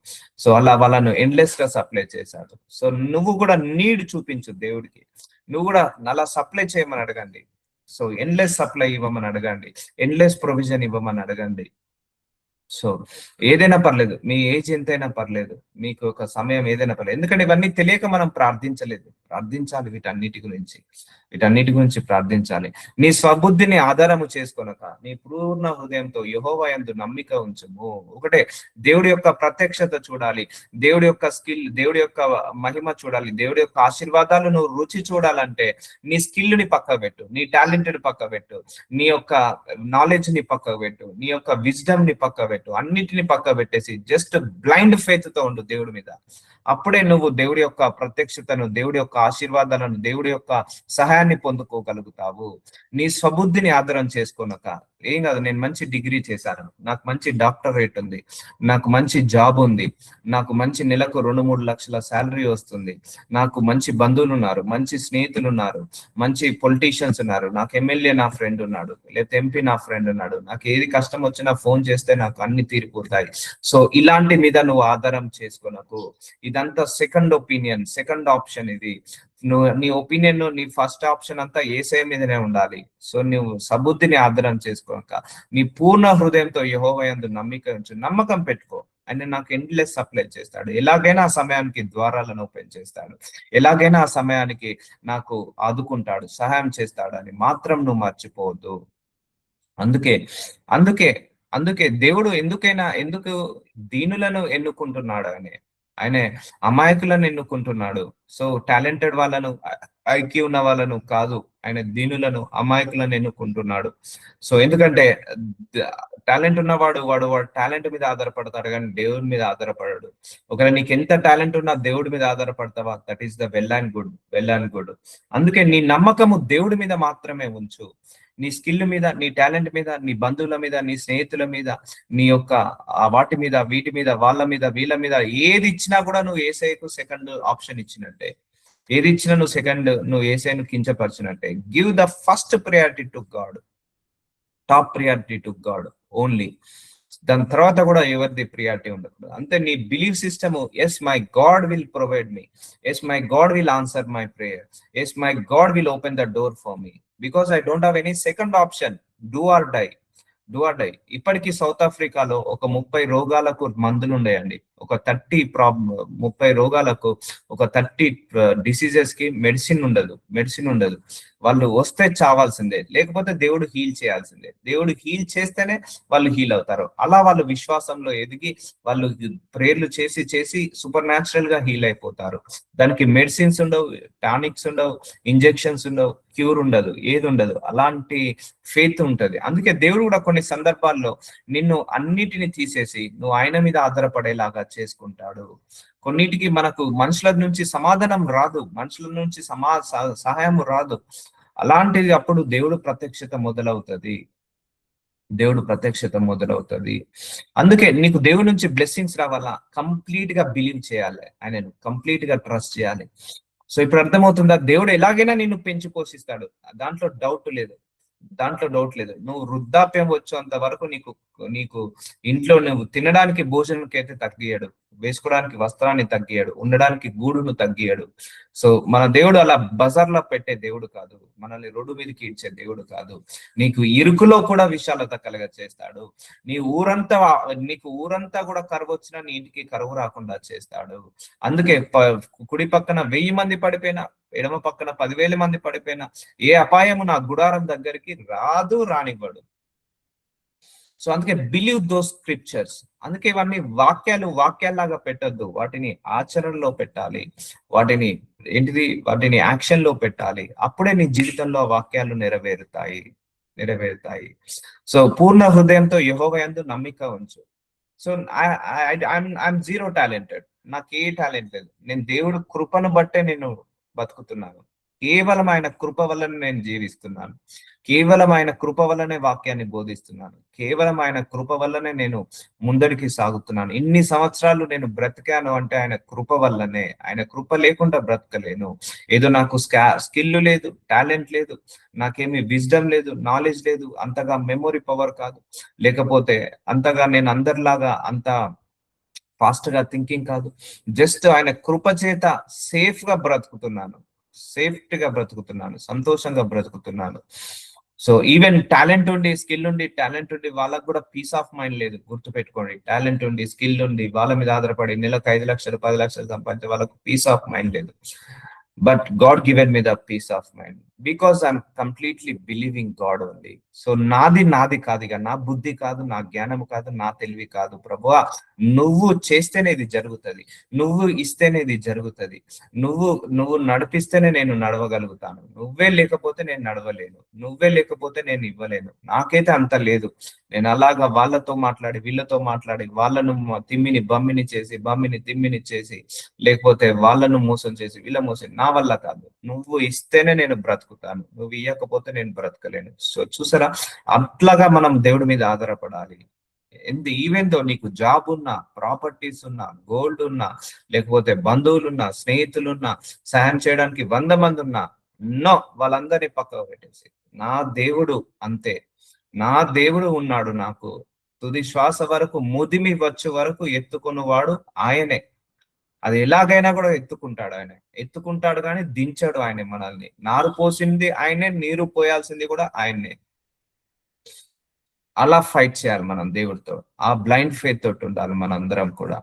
సో అలా వాళ్ళను ఎండ్లెస్ గా సప్లై చేశాడు. సో నువ్వు కూడా నీడ్ చూపించు దేవుడికి, నువ్వు కూడా అలా సప్లై చేయమని అడగండి. సో ఎండ్లెస్ సప్లై ఇవ్వమని అడగండి, ఎండ్లెస్ ప్రొవిజన్ ఇవ్వమని అడగండి. సో ఏదైనా పర్లేదు, మీ ఏజ్ ఎంతైనా పర్లేదు, మీకు ఒక సమయం ఏదైనా పర్లేదు. ఎందుకంటే ఇవన్నీ తెలియక మనం ప్రార్థించాలి వీటన్నిటి గురించి. వీటన్నిటి గురించి ప్రార్థించాలి. నీ స్వబుద్ధిని ఆధారము చేసుకొనక నీ పూర్ణ హృదయంతో యెహోవా యందు నమ్మిక ఉంచుము. ఒకటే, దేవుడి యొక్క ప్రత్యక్షత చూడాలి, దేవుడి యొక్క స్కిల్, దేవుడి యొక్క మహిమ చూడాలి, దేవుడి యొక్క ఆశీర్వాదాలు నువ్వు రుచి చూడాలంటే నీ స్కిల్ ని పక్క పెట్టు, నీ టాలెంటెడ్ పక్క పెట్టు, నీ యొక్క నాలెడ్జ్ ని పక్క పెట్టు, నీ యొక్క విజ్డమ్ ని పక్క పెట్టు, అన్నిటిని పక్క పెట్టేసి జస్ట్ బ్లైండ్ ఫెయిత్ తో ఉండు దేవుడి మీద. అప్పుడే నువ్వు దేవుడి యొక్క ప్రత్యక్షతను, దేవుడి యొక్క ఆశీర్వాదాలను, దేవుడి యొక్క సహాయాన్ని పొందుకోగలుగుతావు. నీ స్వబుద్ధిని ఆధారం చేసుకోనక, ఏం కాదు నేను మంచి డిగ్రీ చేశాను, నాకు మంచి డాక్టరేట్ ఉంది, నాకు మంచి జాబ్ ఉంది, నాకు మంచి నెలకు 2-3 లక్షల శాలరీ వస్తుంది, నాకు మంచి బంధువులు ఉన్నారు, మంచి స్నేహితులు ఉన్నారు, మంచి పొలిటీషియన్స్ ఉన్నారు, నాకు ఎమ్మెల్యే నా ఫ్రెండ్ ఉన్నాడు, లేకపోతే ఎంపీ నా ఫ్రెండ్ ఉన్నాడు, నాకు ఏది కష్టం వచ్చినా ఫోన్ చేస్తే నాకు అన్ని తీరిపోతాయి. సో ఇలాంటి మీద నువ్వు ఆధారం చేసుకోనకు. ఇదంతా సెకండ్ ఒపీనియన్, సెకండ్ ఆప్షన్. ఇది నువ్వు నీ ఒపీనియన్, నీ ఫస్ట్ ఆప్షన్ అంతా యేసయ్య మీదనే ఉండాలి. సో నువ్వు సబుద్ధిని ఆధారం చేసుకోక నీ పూర్ణ హృదయంతో యెహోవా యందు నమ్మిక ఉంచు. నమ్మకం పెట్టుకో, ఆయన నాకు ఎండ్లెస్ సప్లై చేస్తాడు, ఎలాగైనా ఆ సమయానికి ద్వారాలను ఓపెన్ చేస్తాడు, ఎలాగైనా ఆ సమయానికి నాకు ఆదుకుంటాడు, సహాయం చేస్తాడు అని మాత్రం నువ్వు మర్చిపోవద్దు. అందుకే అందుకే అందుకే దేవుడు ఎందుకు దీనులను ఎన్నుకుంటున్నాడు అని, ఆయన అమాయకులను ఎన్నుకుంటున్నాడు. సో టాలెంటెడ్ వాళ్ళను, ఐక్యూ ఉన్న వాళ్ళను కాదు, ఆయన దీనులను, అమాయకులను ఎన్నుకుంటున్నాడు. సో ఎందుకంటే టాలెంట్ ఉన్నవాడు వాడు టాలెంట్ మీద ఆధారపడతాడు, కానీ దేవుడి మీద ఆధారపడాడు. ఒకవేళ నీకు ఎంత టాలెంట్ ఉన్నా దేవుడి మీద ఆధారపడతావా, that is the well and good. అందుకే నీ నమ్మకము దేవుడి మీద మాత్రమే ఉంచు. నీ స్కిల్ మీద, నీ టాలెంట్ మీద, నీ బంధువుల మీద, నీ స్నేహితుల మీద, నీ యొక్క వాటి మీద, వీటి మీద, వాళ్ళ మీద, వీళ్ళ మీద ఏది ఇచ్చినా కూడా నువ్వు యేసయ్యకు సెకండ్ ఆప్షన్ ఇచ్చినట్టే. ఏది ఇచ్చినా నువ్వు యేసయ్యను కించపరిచినట్టే. Give the first priority to God, top priority to God only. దాని తర్వాత కూడా ఎవరిది ప్రియారిటీ ఉండదు. అంతే నీ belief system, yes my God will provide me, yes my God will answer my prayer, yes my God will open the door for me, because I don't have any second option. Do or die. ఇప్పటికీ south ఆఫ్రికాలో ఒక 30 రోగాలకు మందులు ఉన్నాయండి. ఒక 30 రోగాలకు, ఒక 30 diseases కి మెడిసిన్ ఉండదు. వాళ్ళు వస్తే చావాల్సిందే, లేకపోతే దేవుడు హీల్ చేయాల్సిందే. దేవుడు హీల్ చేస్తేనే వాళ్ళు హీల్ అవుతారు. అలా వాళ్ళు విశ్వాసంలో ఎదిగి వాళ్ళు ప్రేయర్లు చేసి సూపర్ న్యాచురల్ గా హీల్ అయిపోతారు. దానికి మెడిసిన్స్ ఉండవు, టానిక్స్ ఉండవు, ఇంజెక్షన్స్ ఉండవు, క్యూర్ ఉండదు, ఏది ఉండదు. అలాంటి ఫెయిత్ ఉంటది. అందుకే దేవుడు కూడా కొన్ని సందర్భాల్లో నిన్ను అన్నిటిని తీసేసి నువ్వు ఆయన మీద ఆధారపడేలాగా చేసుకుంటాడు. కొన్నిటికి మనకు మనుషుల నుంచి సమాధానం రాదు, మనుషుల నుంచి సహాయం రాదు. అలాంటిది అప్పుడు దేవుడు ప్రత్యక్షత మొదలవుతుంది. అందుకే నీకు దేవుడి నుంచి బ్లెస్సింగ్స్ రావాలా, కంప్లీట్ గా బిలీవ్ చేయాలి, ఆయనను కంప్లీట్ గా ట్రస్ట్ చేయాలి. సో ఇప్పుడు అర్థమవుతుందా, దేవుడు ఎలాగైనా నిన్ను పెంచి పోషిస్తాడు, దాంట్లో డౌట్ లేదు. నువ్వు వృద్ధాప్యం వచ్చేంత వరకు నీకు ఇంట్లో నువ్వు తినడానికి భోజనంకి అయితే తగ్గియాడు, వేసుకోవడానికి వస్త్రాన్ని తగ్గియాడు, ఉండడానికి గూడును తగ్గియాడు. సో మన దేవుడు అలా బజార్లో పెట్టే దేవుడు కాదు, మనల్ని రోడ్డు మీదకి ఇచ్చే దేవుడు కాదు. నీకు ఇరుకులో కూడా విశాలత కలగ చేస్తాడు. నీకు ఊరంతా కూడా కరువు వచ్చినా నీ ఇంటికి కరువు రాకుండా చేస్తాడు. అందుకే కుడి పక్కన 1000 మంది పడిపోయినా, ఎడమ పక్కన 10,000 మంది పడిపోయినా ఏ అపాయము నా గుడారం దగ్గరికి రానివ్వడు. సో అందుకే బిలీవ్ దోస్ స్క్రిప్చర్స్. అందుకే ఇవన్నీ వాక్యాల్లాగా పెట్టద్దు, వాటిని ఆచరణలో పెట్టాలి, వాటిని యాక్షన్ లో పెట్టాలి. అప్పుడే నీ జీవితంలో వాక్యాలు నెరవేరుతాయి. సో పూర్ణ హృదయంతో యెహోవా యందు నమ్మిక ఉంచు. సో ఐఎమ్ జీరో టాలెంటెడ్, నాకు ఏ టాలెంట్ లేదు. నేను దేవుడు కృపను బట్టే నేను బతుకుతున్నాను. కేవలం ఆయన కృప వల్లనే నేను జీవిస్తున్నాను. కేవలం ఆయన కృప వల్లనే వాక్యాన్ని బోధిస్తున్నాను. కేవలం ఆయన కృప వల్లనే నేను ముందడికి సాగుతున్నాను. ఇన్ని సంవత్సరాలు నేను బ్రతికాను అంటే ఆయన కృప వల్లనే. ఆయన కృప లేకుండా బ్రతకలేను. ఏదో నాకు స్కిల్ లేదు, టాలెంట్ లేదు, నాకేమి విజ్డమ్ లేదు, నాలెడ్జ్ లేదు, అంతగా మెమొరీ పవర్ కాదు, లేకపోతే అంతగా నేను అందరిలాగా అంత ఫాస్ట్ గా థింకింగ్ కాదు. జస్ట్ ఆయన కృప చేత సేఫ్టీ గా బ్రతుకుతున్నాను, సంతోషంగా బ్రతుకుతున్నాను. సో ఈవెన్ టాలెంట్ ఉండి, స్కిల్ ఉండి, వాళ్ళకు కూడా పీస్ ఆఫ్ మైండ్ లేదు. గుర్తుపెట్టుకోండి, టాలెంట్ ఉండి, స్కిల్ ఉండి, వాళ్ళ మీద ఆధారపడి నెలకు 5 లక్షలు 10 లక్షలు సంపాదించే వాళ్ళకు పీస్ ఆఫ్ మైండ్ లేదు. But God given me the peace of mind. Because I'm completely believing God only. So నాది కాదు, ఇక నా బుద్ధి కాదు, నా జ్ఞానం కాదు, నా తెలివి కాదు ప్రభువా, నువ్వు చేస్తేనే ఇది జరుగుతుంది, నువ్వు ఇస్తేనే ఇది జరుగుతుంది, నువ్వు నువ్వు నడిపిస్తేనే నేను నడవగలుగుతాను, నువ్వే లేకపోతే నేను నడవలేను, నువ్వే లేకపోతే నేను ఇవ్వలేను, నాకైతే అంత లేదు. నేను అలాగా వాళ్ళతో మాట్లాడి వీళ్ళతో మాట్లాడి వాళ్ళను తిమ్మిని బమ్మిని చేసి బమ్మిని తిమ్మిని చేసి, లేకపోతే వాళ్ళను మోసం చేసి వీళ్ళ మోసం నా వల్ల కాదు. నువ్వు ఇస్తేనే నేను బ్రతుకుతాను, నువ్వు ఇవ్వకపోతే నేను బ్రతకలేను. సో చూసారా, అట్లాగా మనం దేవుడి మీద ఆధారపడాలి. ఈవెన్ దో నీకు జాబ్ ఉన్నా, ప్రాపర్టీస్ ఉన్నా, గోల్డ్ ఉన్నా, లేకపోతే బంధువులున్నా, స్నేహితులున్నా, సాయం చేయడానికి 100 మంది ఉన్నా, నో, వాళ్ళందరినీ పక్కకు పెట్టేసి నా దేవుడు అంతే, నా దేవుడు ఉన్నాడు నాకు, తుది శ్వాస వరకు ముదిమి వచ్చు వరకు ఎత్తుకున్నవాడు ఆయనే. అది ఎలాగైనా కూడా ఎత్తుకుంటాడు ఆయన, ఎత్తుకుంటాడు కానీ దించాడు ఆయన మనల్ని. నారు పోసింది ఆయనే, నీరు పోయాల్సింది కూడా ఆయన్నే. అలా ఫైట్ చేయాలి మనం దేవుడితో, ఆ బ్లైండ్ ఫెయిత్ తోటి ఉండాలి మనందరం కూడా.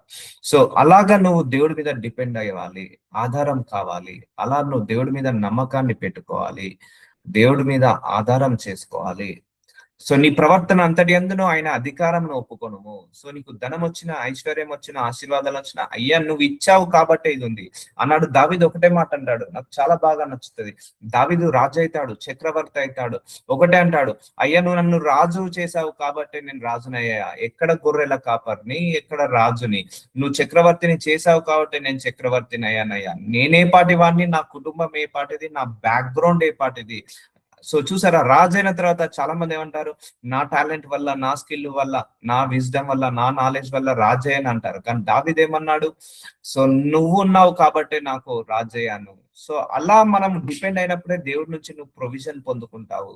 సో అలాగా నువ్వు దేవుడి మీద డిపెండ్ అయ్యాలి, ఆధారం కావాలి. అలా నువ్వు దేవుడి మీద నమ్మకాన్ని పెట్టుకోవాలి, దేవుడి మీద ఆధారం చేసుకోవాలి. సో నీ ప్రవర్తన అంతటి అందును ఆయన అధికారం ఒప్పుకొనుము. సో నీకు ధనం వచ్చిన, ఐశ్వర్యం వచ్చిన, ఆశీర్వాదాలు వచ్చిన, అయ్యా నువ్వు ఇచ్చావు కాబట్టే ఇది ఉంది అన్నాడు దావీదు. ఒకటే మాట అంటాడు, నాకు చాలా బాగా నచ్చుతుంది. దావీదు రాజు అవుతాడు, చక్రవర్తి అవుతాడు, ఒకటే అంటాడు, అయ్యా నువ్వు నన్ను రాజు చేసావు కాబట్టే నేను రాజునయ్యా, ఎక్కడ గొర్రెల కాపర్ని, ఎక్కడ రాజుని, నువ్వు చక్రవర్తిని చేసావు కాబట్టి నేను చక్రవర్తిని అయ్యానయ్యా. నేనే పాటి వాడిని, నా కుటుంబం ఏ పాటిది, నా బ్యాక్గ్రౌండ్ ఏ పాటిది. సో చూసారా, రాజు అయిన తర్వాత చాలా మంది ఏమంటారు, నా టాలెంట్ వల్ల, నా స్కిల్ వల్ల, నా విజ్డమ్ వల్ల, నా నాలెడ్జ్ వల్ల రాజే అని అంటారు. కానీ దావీదు ఏమన్నాడు, సో నువ్వు ఉన్నావు కాబట్టే నాకు రాజయ్యాను. సో అలా మనం డిపెండ్ అయినప్పుడే దేవుడి నుంచి నువ్వు ప్రొవిజన్ పొందుకుంటావు.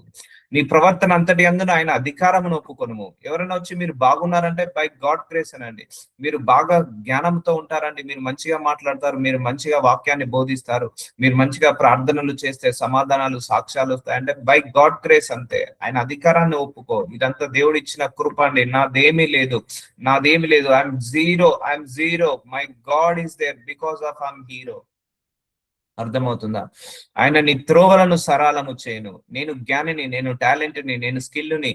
నీ ప్రవర్తన అంతటి అందున ఆయన అధికారమును ఒప్పుకొనుము. ఎవరైనా వచ్చి మీరు బాగున్నారంటే బై గాడ్ గ్రేస్ అనండి, మీరు బాగా జ్ఞానంతో ఉంటారండి, మీరు మంచిగా మాట్లాడతారు, మీరు మంచిగా వాక్యాన్ని బోధిస్తారు, మీరు మంచిగా ప్రార్థనలు చేస్తే సమాధానాలు, సాక్ష్యాలు వస్తాయంటే బై గాడ్ గ్రేస్ అంతే. ఆయన అధికారాన్ని ఒప్పుకో, ఇదంతా దేవుడు ఇచ్చిన కృప అండి, నాదేమీ లేదు, నాదేమీ లేదు, I'm zero, my God is there because of I'm hero. అర్థమవుతుందా? ఆయన నీ త్రోవలను సరాలము చేయను. నేను జ్ఞానిని, నేను టాలెంట్ని, నేను స్కిల్ని.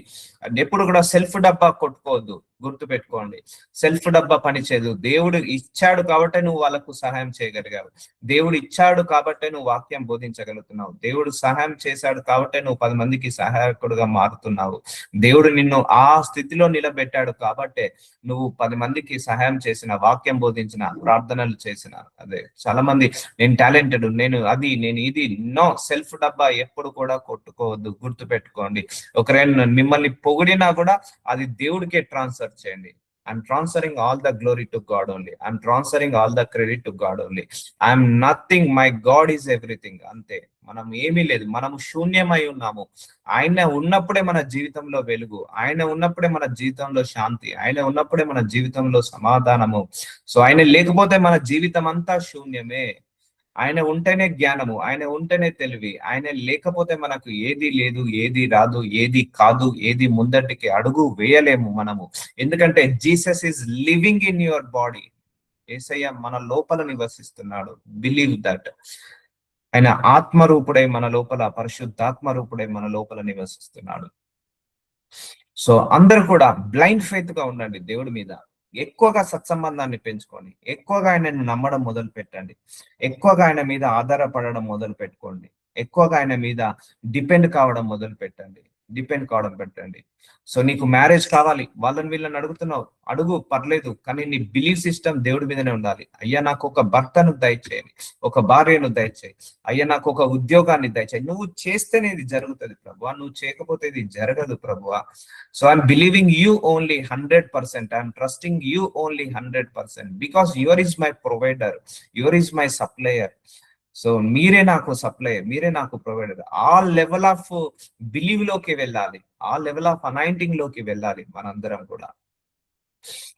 ఎప్పుడు కూడా సెల్ఫ్ డబ్బా కొట్టుకోవద్దు, గుర్తు పెట్టుకోండి. సెల్ఫ్ డబ్బా పనిచేయదు. దేవుడు ఇచ్చాడు కాబట్టే నువ్వు వాళ్ళకు సహాయం చేయగలిగావు, దేవుడు ఇచ్చాడు కాబట్టే నువ్వు వాక్యం బోధించగలుగుతున్నావు, దేవుడు సహాయం చేశాడు కాబట్టే నువ్వు 10 మందికి సహాయకుడుగా మారుతున్నావు, దేవుడు నిన్ను ఆ స్థితిలో నిలబెట్టాడు కాబట్టే నువ్వు 10 మందికి సహాయం చేసిన, వాక్యం బోధించిన, ప్రార్థనలు చేసిన. అదే చాలా మంది నేను టాలెంటెడ్, నేను అది, నేను ఇది. నో, సెల్ఫ్ డబ్బా ఎప్పుడు కూడా కొట్టుకోవద్దు, గుర్తు పెట్టుకోండి. ఒకరైనా మిమ్మల్ని పొగిడినా కూడా అది దేవుడికే ట్రాన్స్ఫర్ చేయండి. I'm transferring all the glory to God only, I'm transferring all the credit to God only, I'm nothing, my God is everything. అంతే, మనం ఏమీ లేదు, మనము శూన్యమై ఉన్నాము. ఆయన ఉన్నప్పుడే మన జీవితంలో వెలుగు, ఆయన ఉన్నప్పుడే మన జీవితంలో శాంతి, ఆయన ఉన్నప్పుడే మన జీవితంలో సమాధానము. సో ఆయన లేకపోతే మన జీవితం అంతా శూన్యమే. ఆయన ఉంటేనే జ్ఞానము, ఆయన ఉంటేనే తెలివి, ఆయన లేకపోతే మనకు ఏది లేదు, ఏది రాదు, ఏది కాదు, ఏది ముందటికి అడుగు వేయలేము మనము. ఎందుకంటే Jesus is living in your body. యేసయ్య మన లోపల నివసిస్తున్నాడు. Believe that. ఆయన ఆత్మరూపుడై మన లోపల, పరిశుద్ధాత్మ రూపుడై మన లోపల నివసిస్తున్నాడు. సో అందరూ కూడా బ్లైండ్ ఫెయిత్ గా ఉండండి దేవుడి మీద. ఎక్కువగా సత్సంబంధాన్ని పెంచుకోండి, ఎక్కువగా ఆయనను నమ్మడం మొదలు పెట్టండి, ఎక్కువగా ఆయన మీద ఆధారపడడం మొదలు పెట్టుకోండి, ఎక్కువగా ఆయన మీద డిపెండ్ కావడం మొదలు పెట్టండి. సో నీకు మ్యారేజ్ కావాలి, వాళ్ళని వీళ్ళని అడుగుతున్నావు, అడుగు, పర్లేదు, కానీ నీ బిలీఫ్ సిస్టమ్ దేవుడి మీదనే ఉండాలి. అయ్యా నాకు ఒక భర్తను దయచేయండి, ఒక భార్యను దయచేయి, అయ్యా నాకు ఒక ఉద్యోగాన్ని దయచేయి. నువ్వు చేస్తేనే ఇది జరుగుతుంది ప్రభువా, నువ్వు చేయకపోతే ఇది జరగదు ప్రభువా. So I'm believing you only 100%, I'm trusting you only 100%, because your is my provider, your is my supplier. So మీరే నాకు సప్లయర్, మీరే నాకు ప్రొవైడర్. ఆ లెవెల్ ఆఫ్ బిలీవ్ లోకి వెళ్ళాలి, ఆ లెవెల్ ఆఫ్ అనాయింటింగ్ లోకి వెళ్ళాలి మనందరం కూడా.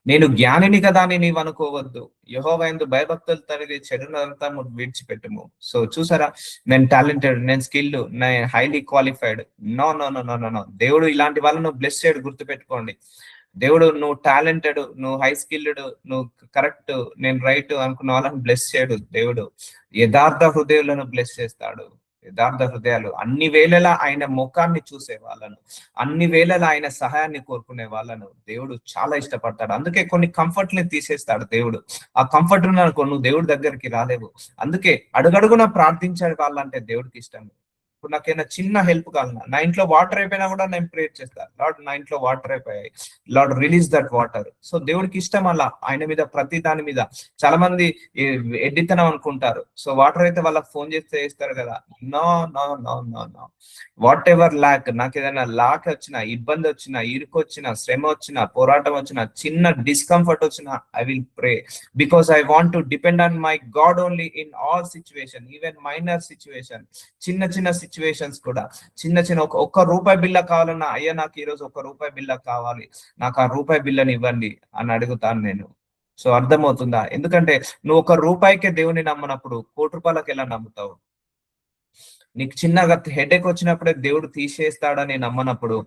నేను జ్ఞానిని కదా అని నీవు అనుకోవద్దు, యెహోవా యందు భయభక్తులు తరిగి చెడునంతా విడిచిపెట్టుము. సో చూసారా, నేను టాలెంటెడ్, నేను స్కిల్డ్, నేను highly qualified. No no no no no no, దేవుడు ఇలాంటి వాళ్ళను బ్లెస్ చేయడు, గుర్తు పెట్టుకోండి. దేవుడు నువ్వు టాలెంటెడ్, నువ్వు హై స్కిల్డ్, నువ్వు కరెక్ట్, నేను రైట్ అనుకున్న వాళ్ళని బ్లెస్ చేయడు. దేవుడు యథార్థ హృదయులను బ్లెస్ చేస్తాడు. యథార్థ హృదయాలు, అన్ని వేళలా ఆయన ముఖాన్ని చూసే వాళ్ళను, అన్ని వేళలా ఆయన సహాయాన్ని కోరుకునే వాళ్ళను దేవుడు చాలా ఇష్టపడతాడు. అందుకే కొన్ని కంఫర్ట్ ని తీసేస్తాడు దేవుడు. ఆ కంఫర్ట్ అనుకో నువ్వు దేవుడి దగ్గరికి రాలేవు. అందుకే అడుగడుగున ప్రార్థించే వాళ్ళంటే దేవుడికి ఇష్టం. ఇప్పుడు నాకైనా చిన్న హెల్ప్ కావాలన్నా, నా ఇంట్లో వాటర్ అయిపోయినా కూడా నేను ప్రేర్ చేస్తాను, లార్డ్ నా ఇంట్లో వాటర్ అయిపోయాయి, lord release that water. So దేవుడికి ఇష్టం అలా ఆయన మీద, ప్రతి దాని మీద. చాలా మంది ఎడ్డితనం అనుకుంటారు, సో వాటర్ అయితే వాళ్ళకి ఫోన్ చేస్తే వేస్తారు కదా. No no no no no, whatever lack, నాకు ఏదైనా లాక్ వచ్చినా, ఇబ్బంది వచ్చినా, ఇరుకు వచ్చినా, శ్రమ వచ్చినా, పోరాటం వచ్చినా, చిన్న డిస్కంఫర్ట్ వచ్చినా, I will pray because I want to depend on my God only in all situation, even minor situation, చిన్న చిన్న సిచ్యువేషన్స్ కూడా. చిన్న చిన్న ఒక్క రూపాయి బిల్ల కావాలన్నా, అయ్యా నాకు ఈ రోజు ₹1 బిల్ల కావాలి, నాకు ఆ రూపాయి బిల్లని ఇవ్వండి అని అడుగుతాను నేను. సో అర్థమవుతుందా? ఎందుకంటే నువ్వు ₹1కే దేవుని నమ్మనప్పుడు ₹1,00,00,000 ఎలా నమ్ముతావు? నీకు చిన్నగా హెడేక్ వచ్చినప్పుడే దేవుడు తీసేస్తాడని నమ్మనప్పుడు,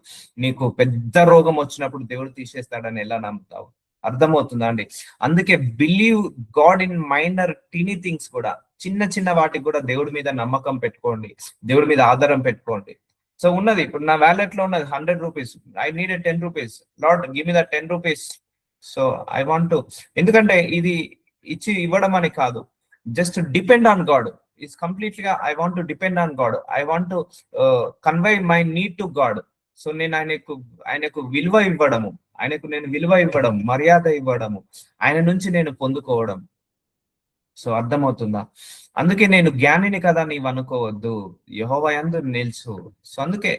నీకు పెద్ద రోగం వచ్చినప్పుడు దేవుడు తీసేస్తాడని ఎలా నమ్ముతావు? అర్థమవుతుందా అండి? అందుకే believe God in minor teeny things కూడా, చిన్న చిన్న వాటికి కూడా దేవుడి మీద నమ్మకం పెట్టుకోండి, దేవుడి మీద ఆధారం పెట్టుకోండి. సో ఉన్నది ఇప్పుడు నా వ్యాలెట్ లో ఉన్నది ₹100, I need ₹10, lord give me the ₹10. So I want to, ఎందుకంటే ఇది ఇచ్చి ఇవ్వడం అని కాదు, just depend on God. Is కంప్లీట్లీగా I want to depend on God, I want to convey my need to God. So నేను ఆయనకు విలువ ఇవ్వడము, ఆయనకు నేను విలువ ఇవ్వడం, మర్యాద ఇవ్వడము, ఆయన నుంచి నేను పొందుకోవడం. సో అర్థమవుతుందా? అందుకే నేను జ్ఞానిని కదా నీవు అనుకోవద్దు, యెహోవా యందు నిల్చు. సో అందుకే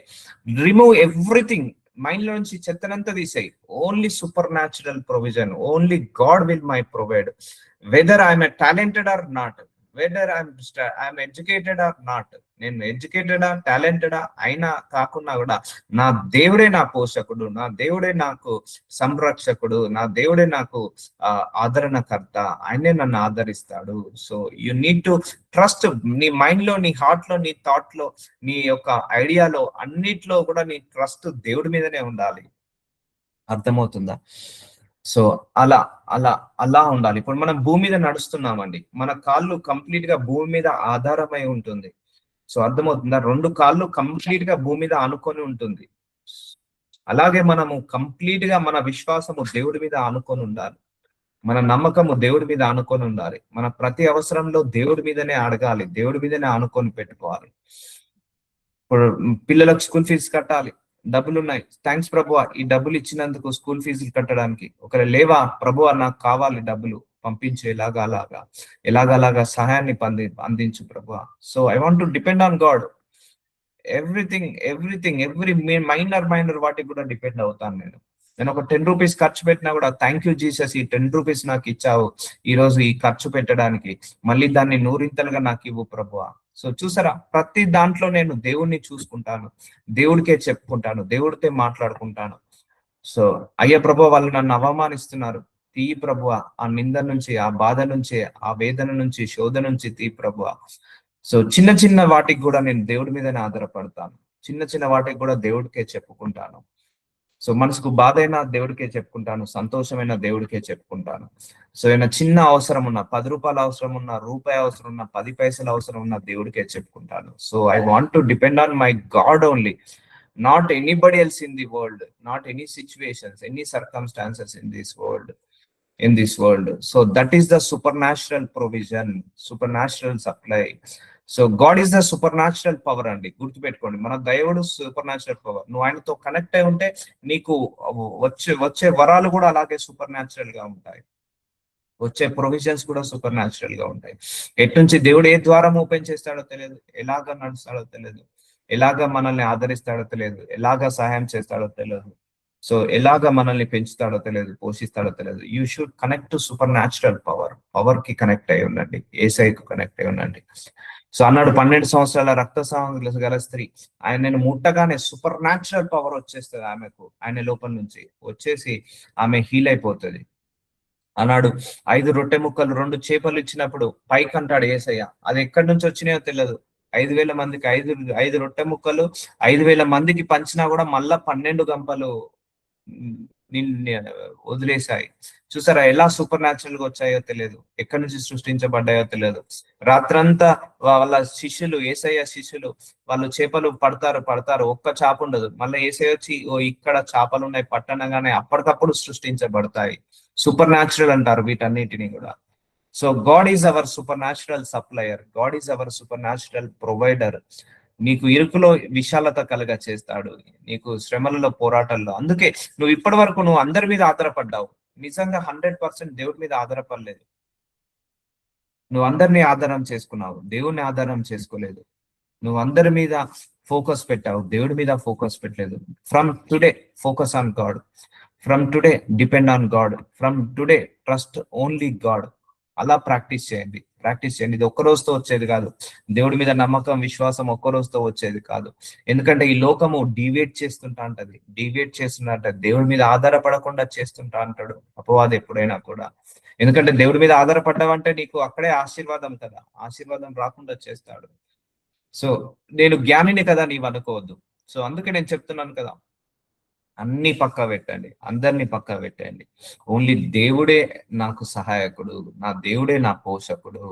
రిమూవ్ ఎవ్రీథింగ్, మైండ్ లో నుంచి చెత్తనంతా తీసేయి. Only supernatural provision, only God will my provide, whether I'm talented or not, whether I'm educated or not. నేను ఎడ్యుకేటెడా టాలెంటెడా అయినా కాకున్నా కూడా నా దేవుడే నా పోషకుడు, నా దేవుడే నాకు సంరక్షకుడు, నా దేవుడే నాకు ఆదరణకర్త, ఆయనే నన్ను ఆదరిస్తాడు. So you need to trust. నీ మైండ్ లో, నీ హార్ట్ లో, నీ థాట్ లో, నీ యొక్క ఐడియాలో, అన్నిట్లో కూడా నీ ట్రస్ట్ దేవుడి మీదనే ఉండాలి. అర్థమవుతుందా? సో అలా అలా అలా ఉండాలి. ఇప్పుడు మనం భూమి మీద నడుస్తున్నామండి, మన కాళ్ళు కంప్లీట్ గా భూమి మీద ఆధారమై ఉంటుంది. సో అర్థమవుతుందా? 2 కాళ్ళు కంప్లీట్ గా భూమి మీద ఆనుకొని ఉంటుంది. అలాగే మనము కంప్లీట్ గా మన విశ్వాసము దేవుడి మీద ఆనుకొని ఉండాలి, మన నమ్మకము దేవుడి మీద ఆనుకొని ఉండాలి. మన ప్రతి అవసరంలో దేవుడి మీదనే అడగాలి, దేవుడి మీదనే ఆనుకొని పెట్టుకోవాలి. ఇప్పుడు పిల్లలకు స్కూల్ ఫీజు కట్టాలి, డబ్బులు ఉన్నాయి, థ్యాంక్స్ ప్రభువా ఈ డబ్బులు ఇచ్చినందుకు స్కూల్ ఫీజులు కట్టడానికి. ఒకవేళ లేవా, ప్రభువా నాకు కావాలి డబ్బులు పంపించు, ఎలాగలాగా సహాయాన్ని అందించు ప్రభువా. So I want to depend on God. Every minor వాటికి కూడా డిపెండ్ అవుతాను నేను. నేను ఒక ₹10 ఖర్చు పెట్టినా కూడా థ్యాంక్ యూ జీసస్, ఈ ₹10 నాకు ఇచ్చావు ఈ రోజు ఈ ఖర్చు పెట్టడానికి, మళ్ళీ దాన్ని 100 నాకు ఇవ్వు ప్రభువా. సో చూసారా, ప్రతి దాంట్లో నేను దేవుణ్ణి చూసుకుంటాను, దేవుడికే చెప్పుకుంటాను, దేవుడితో మాట్లాడుకుంటాను. సో అయ్యా ప్రభువా వాళ్ళు నన్ను అవమానిస్తున్నారు, తీ ప్రభువా ఆ నింద నుంచి, ఆ బాధ నుంచి, ఆ వేదన నుంచి, శోధన నుంచి తీ ప్రభువా. సో చిన్న చిన్న వాటికి కూడా నేను దేవుడి మీదనే ఆధారపడతాను, చిన్న చిన్న వాటికి కూడా దేవుడికే చెప్పుకుంటాను. సో మనసుకు బాధ అయినా దేవుడికే చెప్పుకుంటాను, సంతోషమైన దేవుడికే చెప్పుకుంటాను. సో ఏమైనా చిన్న అవసరం ఉన్నా, ₹10 అవసరం ఉన్నా, రూపాయి అవసరం ఉన్నా, 10 పైసలు అవసరం ఉన్నా దేవుడికే చెప్పుకుంటాను. So I want to depend on my God only, not anybody else in the world, not any situations, any circumstances in this world. So that is the supernatural provision, supernatural supply. So God is the super natural power అండి, గుర్తుపెట్టుకోండి. మన దేవుడు super natural power. నువ్వు ఆయనతో connect అయి ఉంటే నీకు వచ్చే వరాలు కూడా అలాగే సూపర్ న్యాచురల్ గా ఉంటాయి, వచ్చే ప్రొవిజన్స్ కూడా సూపర్ న్యాచురల్ గా ఉంటాయి. ఎట్నుంచి దేవుడు ఏ ద్వారం ఓపెన్ చేస్తాడో తెలియదు, ఎలాగ నడుస్తాడో తెలియదు, ఎలాగ మనల్ని ఆదరిస్తాడో తెలియదు, ఎలాగ సహాయం చేస్తాడో తెలియదు. సో ఎలాగ మనల్ని పెంచుతాడో తెలియదు, పోషిస్తాడో తెలియదు. You should connect to super natural power కి కనెక్ట్ అయి ఉండండి, ఏసైకు కనెక్ట్ అయి ఉండండి. సో అన్నాడు 12 సంవత్సరాల రక్తస్రావం గల స్త్రీ, ఆయన ముట్టగానే సూపర్ న్యాచురల్ పవర్ వచ్చేస్తుంది ఆమెకు, ఆయన లోపల నుంచి వచ్చేసి ఆమె హీల్ అయిపోతుంది. అన్నాడు 5 రొట్టె ముక్కలు 2 చేపలు ఇచ్చినప్పుడు పైకి అంటాడు యేసయ్య, అది ఎక్కడి నుంచి వచ్చినాయో తెలియదు. 5,000 మందికి 5 రొట్టె ముక్కలు 5,000 మందికి పంచినా కూడా మళ్ళా 12 గంపలు నిన్ను వదిలేశాయి. చూసారా ఎలా సూపర్ న్యాచురల్ గా వచ్చాయో తెలియదు, ఎక్కడి నుంచి సృష్టించబడ్డాయో తెలియదు. రాత్రంతా వాళ్ళ శిష్యులు, యేసయ్య శిష్యులు, వాళ్ళు చేపలు పడతారు పడతారు, ఒక్క చేప ఉండదు. మళ్ళీ యేసయ్య వచ్చి ఓ ఇక్కడ చేపలు ఉన్నాయి పట్టనగానే అప్పటికప్పుడు సృష్టించబడతాయి. సూపర్ న్యాచురల్ అంటారు వీటన్నిటిని కూడా. So God is our super natural supplier, God is our super natural provider. నీకు ఇరుకులో విశాలత కలుగ చేస్తాడు, నీకు శ్రమలలో పోరాటాల్లో. అందుకే నువ్వు ఇప్పటి వరకు నువ్వు అందరి మీద ఆధారపడ్డావు, నిజంగా 100% దేవుడి మీద ఆధారపడలేదు. నువ్వు అందరినీ ఆధారం చేసుకున్నావు, దేవుణ్ణి ఆధారం చేసుకోలేదు. నువ్వు అందరి మీద ఫోకస్ పెట్టావు, దేవుడి మీద ఫోకస్ పెట్టలేదు. From today focus on God, from today depend on God, from today trust only God. అలా ప్రాక్టీస్ చేయండి, ప్రాక్టీస్ చేయండి. ఇది ఒక్క రోజుతో వచ్చేది కాదు. దేవుడి మీద నమ్మకం, విశ్వాసం ఒక్క రోజుతో వచ్చేది కాదు. ఎందుకంటే ఈ లోకము డివేట్ చేస్తుంటా అంటది, డివేట్ చేస్తుంట, దేవుడి మీద ఆధారపడకుండా చేస్తుంటా అంటాడు అపవాది ఎప్పుడైనా కూడా. ఎందుకంటే దేవుడి మీద ఆధారపడ్డావంటే నీకు అక్కడే ఆశీర్వాదం కదా, ఆశీర్వాదం రాకుండా చేస్తాడు. సో నేను జ్ఞానిని కదా నీవు అనుకోవద్దు. సో అందుకే నేను చెప్తున్నాను కదా, అన్ని పక్కా పెట్టండి, అందరినీ పక్కా పెట్టండి. ఓన్లీ దేవుడే నాకు సహాయకుడు, నా దేవుడే నా పోషకుడు,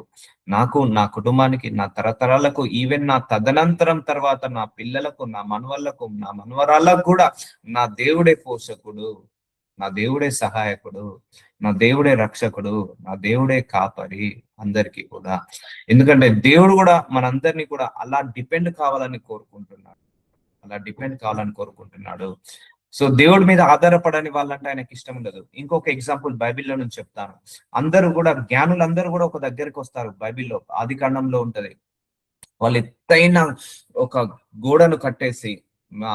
నాకు, నా కుటుంబానికి, నా తరతరాలకు, ఈవెన్ నా తదనంతరం తర్వాత నా పిల్లలకు, నా మనవళ్ళకు, నా మనవరాళ్ళకు కూడా నా దేవుడే పోషకుడు, నా దేవుడే సహాయకుడు, నా దేవుడే రక్షకుడు, నా దేవుడే కాపరి అందరికీ కూడా. ఎందుకంటే దేవుడు కూడా మనందరినీ కూడా అలా డిపెండ్ కావాలని కోరుకుంటున్నాడు, అలా డిపెండ్ కావాలని కోరుకుంటున్నాడు. సో దేవుడి మీద ఆధారపడని వాళ్ళంటే ఆయనకి ఇష్టం ఉండదు. ఇంకొక ఎగ్జాంపుల్ బైబిల్లో నుంచి చెప్తాను. అందరూ కూడా, జ్ఞానులందరూ కూడా ఒక దగ్గరికి వస్తారు. బైబిల్లో ఆది కాండంలో ఉంటది. వాళ్ళు ఎత్తైన ఒక గోడను కట్టేసి మా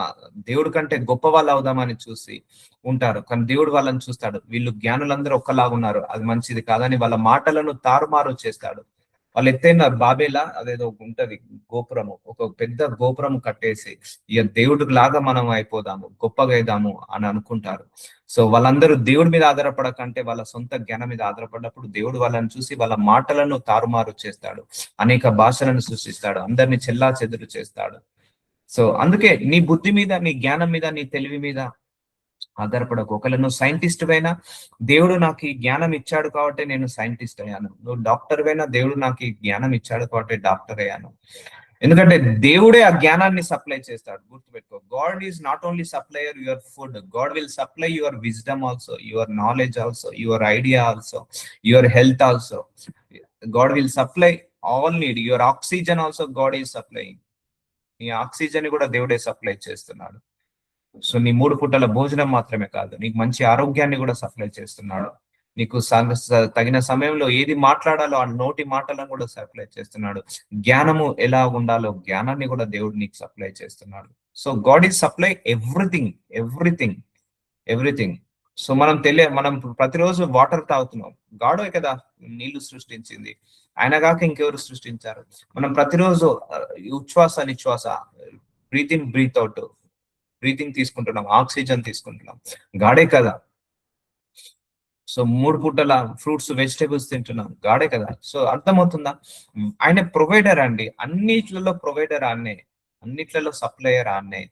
దేవుడి కంటే గొప్ప వాళ్ళు అవుదామని చూసి ఉంటారు. కానీ దేవుడు వాళ్ళని చూస్తాడు, వీళ్ళు జ్ఞానులందరూ ఒక్కలాగా ఉన్నారు, అది మంచిది కాదని వాళ్ళ మాటలను తారుమారు చేస్తాడు. వాళ్ళు ఎత్తైన బాబేలా అదేదో ఉంటది గోపురము, ఒక పెద్ద గోపురం కట్టేసి ఇక దేవుడికి లాగా మనం అయిపోదాము, గొప్పగా అయిదాము అని అనుకుంటారు. సో వాళ్ళందరూ దేవుడి మీద ఆధారపడకంటే వాళ్ళ సొంత జ్ఞానం మీద ఆధారపడినప్పుడు దేవుడు వాళ్ళని చూసి వాళ్ళ మాటలను తారుమారు చేస్తాడు, అనేక భాషలను సృష్టిస్తాడు, అందరినీ చెల్లా చెదురు చేస్తాడు. సో అందుకే నీ బుద్ధి మీద, నీ జ్ఞానం మీద, నీ తెలివి మీద ఆధారపడకు. ఒకవేళ నువ్వు సైంటిస్ట్ అయినా, దేవుడు నాకు ఈ జ్ఞానం ఇచ్చాడు కాబట్టి నేను సైంటిస్ట్ అయ్యాను. నువ్వు డాక్టర్ అయినా, దేవుడు నాకు ఈ జ్ఞానం ఇచ్చాడు కాబట్టి డాక్టర్ అయ్యాను. ఎందుకంటే దేవుడే ఆ జ్ఞానాన్ని సప్లై చేస్తాడు. గుర్తుపెట్టుకో, God is not only supplier your food, God will supply your wisdom also, your knowledge also, your idea also, your health also. God will supply all need. Your oxygen also God is supplying. నీ oxygen కూడా దేవుడే supply చేస్తున్నాడు. So నీ 3 పూటల భోజనం మాత్రమే కాదు, నీకు మంచి ఆరోగ్యాన్ని కూడా సప్లై చేస్తున్నాడు. నీకు తగిన సమయంలో ఏది మాట్లాడాలో ఆ నోటి మాటలను కూడా సప్లై చేస్తున్నాడు. జ్ఞానము ఎలా ఉండాలో జ్ఞానాన్ని కూడా దేవుడు నీకు సప్లై చేస్తున్నాడు. So God is supply everything, everything, everything. So మనం ప్రతిరోజు వాటర్ తాగుతున్నాం, గాడే కదా నీళ్లు సృష్టించింది, ఆయన కాక ఇంకెవరు సృష్టించారు? మనం ప్రతిరోజు ఉచ్ఛ్వాస నిశ్వాస, breath in breath out, breathing తీసుకుంటున్నాం, ఆక్సిజన్ తీసుకుంటున్నాం, గాడే కదా. సో 3 పూటల ఫ్రూట్స్, వెజిటేబుల్స్ తింటున్నాం, గాడే కదా. సో అర్థమవుతుందా? ఆయన ప్రొవైడర్ అండి, అన్నిట్లలో ప్రొవైడర్ ఆన్నే, అన్నిట్లలో సప్లయర్ ఆన్నే.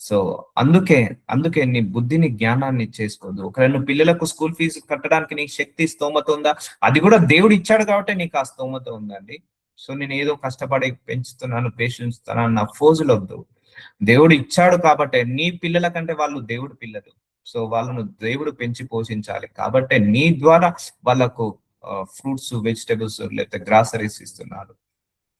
సో అందుకే నీ బుద్ధిని, జ్ఞానాన్ని చేసుకోదు. ఒకవేళ నువ్వు పిల్లలకు స్కూల్ ఫీజు కట్టడానికి నీకు శక్తి, స్తోమత ఉందా? అది కూడా దేవుడు ఇచ్చాడు కాబట్టి నీకు ఆ స్తోమత ఉందండి. సో నేను ఏదో కష్టపడి పెంచుతున్నాను, పేషిస్తున్నాను నా ఫోజులు వద్దు. దేవుడు ఇచ్చాడు కాబట్టి, నీ పిల్లల కంటే వాళ్ళు దేవుడు పిల్లలు. సో వాళ్ళను దేవుడు పెంచి పోషించాలి కాబట్టి నీ ద్వారా వాళ్ళకు ఫ్రూట్స్, వెజిటబుల్స్ లేకపోతే గ్రాసరీస్ ఇస్తున్నాడు.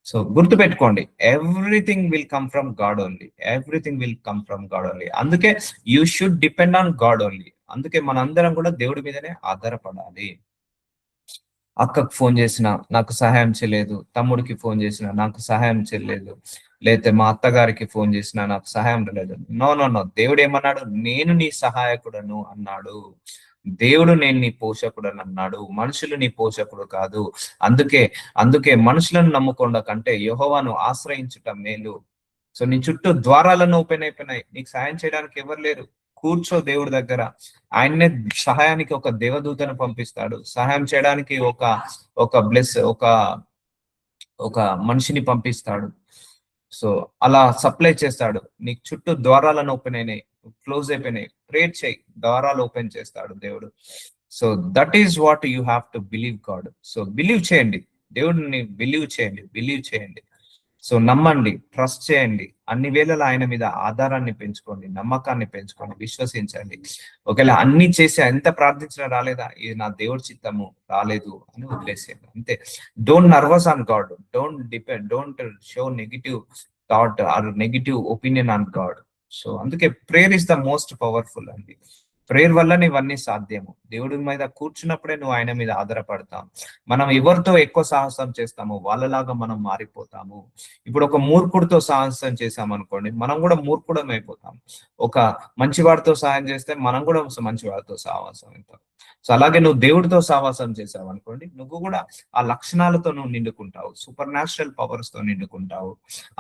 సో గుర్తుపెట్టుకోండి, everything will come from God only, everything will come from God only. అందుకే you should depend on God only. అందుకే మనందరం కూడా దేవుడి మీదనే ఆధారపడాలి. అక్కకు ఫోన్ చేసినా నాకు సహాయం చేయలేదు, తమ్ముడికి ఫోన్ చేసినా నాకు సహాయం చేయలేదు, లేకపోతే మా అత్తగారికి ఫోన్ చేసినా నాకు సహాయం లేదు. నో నో నో, దేవుడు ఏమన్నాడు? నేను నీ సహాయకుడను అన్నాడు. దేవుడు నేను నీ పోషకుడని అన్నాడు, మనుషులు నీ పోషకుడు కాదు. అందుకే మనుషులను నమ్ముకోండా కంటే యెహోవాను ఆశ్రయించుట మేలు. సో నీ చుట్టూ ద్వారాలను ఓపెన్ అయిపోయినాయి, నీకు సహాయం చేయడానికి ఎవరు లేరు. కూర్చో దేవుడి దగ్గర, ఆయన్నే సహాయానికి ఒక దేవదూతను పంపిస్తాడు, సహాయం చేయడానికి ఒక మనిషిని పంపిస్తాడు. సో అలా సప్లై చేస్తాడు. నీకు చుట్టూ ద్వారాలను ఓపెన్ అయినాయి, క్లోజ్ అయిపోయినాయి, ప్రేర్ చేయి, ద్వారాలు ఓపెన్ చేస్తాడు దేవుడు. So that is what you have to believe God. So believe చేయండి, దేవుడిని బిలీవ్ చేయండి. సో నమ్మండి, ట్రస్ట్ చేయండి, అన్ని వేళలా ఆయన మీద ఆధారాన్ని పెంచుకోండి, నమ్మకాన్ని పెంచుకోండి, విశ్వసించండి. ఒకవేళ అన్ని చేసి ఎంత ప్రార్థించినా రాలేదా, ఇది నా దేవుడి చిత్తము, రాలేదు అని వదిలేసేయండి అంతే. Don't nervous on God, don't show negative thought or negative opinion on God. So అందుకే prayer is the most powerful అండి. ప్రేయర్ వల్లనే ఇవన్నీ సాధ్యము. దేవుడి మీద కూర్చున్నప్పుడే నువ్వు ఆయన మీద ఆధారపడతాం. మనం ఎవరితో ఎక్కువ సాహసం చేస్తామో వాళ్ళలాగా మనం మారిపోతాము. ఇప్పుడు ఒక మూర్ఖుడితో సాహసం చేసామనుకోండి, మనం కూడా మూర్ఖుడం అయిపోతాం. ఒక మంచివాడితో సహాయం చేస్తే మనం కూడా మంచివాడితో సాహసం అవుతాం. సో అలాగే నువ్వు దేవుడితో సావాసం చేసావు అనుకోండి, నువ్వు కూడా ఆ లక్షణాలతో నువ్వు నిండుకుంటావు, సూపర్ న్యాచురల్ పవర్స్ తో నిండుకుంటావు.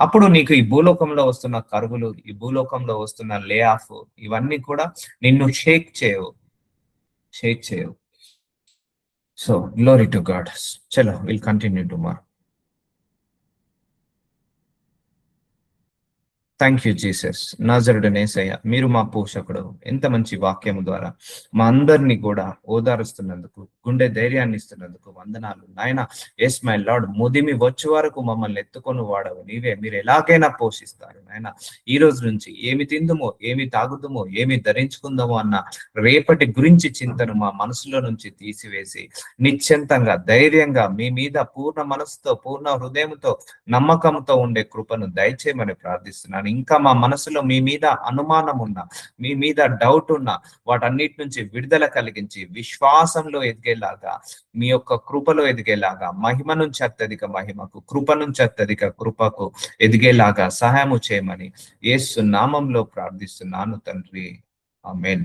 అప్పుడు నీకు ఈ భూలోకంలో వస్తున్న కరువులు, ఈ భూలోకంలో వస్తున్న లే ఆఫ్, ఇవన్నీ కూడా నిన్ను షేక్ చేయవు. So glory to God. చలో will continue tomorrow. Thank you Jesus. నజరుడైన యేసయ్య, మీరు మా పోషకుడు. ఎంత మంచి వాక్యము ద్వారా మా అందరినీ కూడా ఓదారుస్తున్నందుకు, గుండె ధైర్యాన్ని ఇస్తున్నందుకు వందనాలు నాయన. ఎస్ మై లార్డ్, ముదిమి వచ్చే వరకు మమ్మల్ని ఎత్తుకొని వాడవు నీవే. మీరు ఎలాగైనా పోషిస్తారు నాయన. ఈ రోజు నుంచి ఏమి తిందుమో, ఏమి తాగుదుమో, ఏమి ధరించుకుందామో అన్న రేపటి గురించి చింతను మా మనసులో నుంచి తీసివేసి నిశ్చింతంగా, ధైర్యంగా మీ మీద పూర్ణ మనసుతో, పూర్ణ హృదయంతో, నమ్మకంతో ఉండే కృపను దయచేయమని ప్రార్థిస్తున్నాను. ఇంకా మా మనసులో మీ మీద అనుమానం ఉన్నా, మీ మీద డౌట్ ఉన్నా, వాటన్నిటి నుంచి విడుదల కలిగించి విశ్వాసంలో ఎదిగేలాగా, మీ యొక్క కృపలో ఎదిగేలాగా, మహిమ నుంచి అత్యధిక మహిమకు, కృప నుంచి అత్యధిక కృపకు ఎదిగేలాగా సహాయము చేయమని యేసు నామంలో ప్రార్థిస్తున్నాను తండ్రి. ఆమేన్.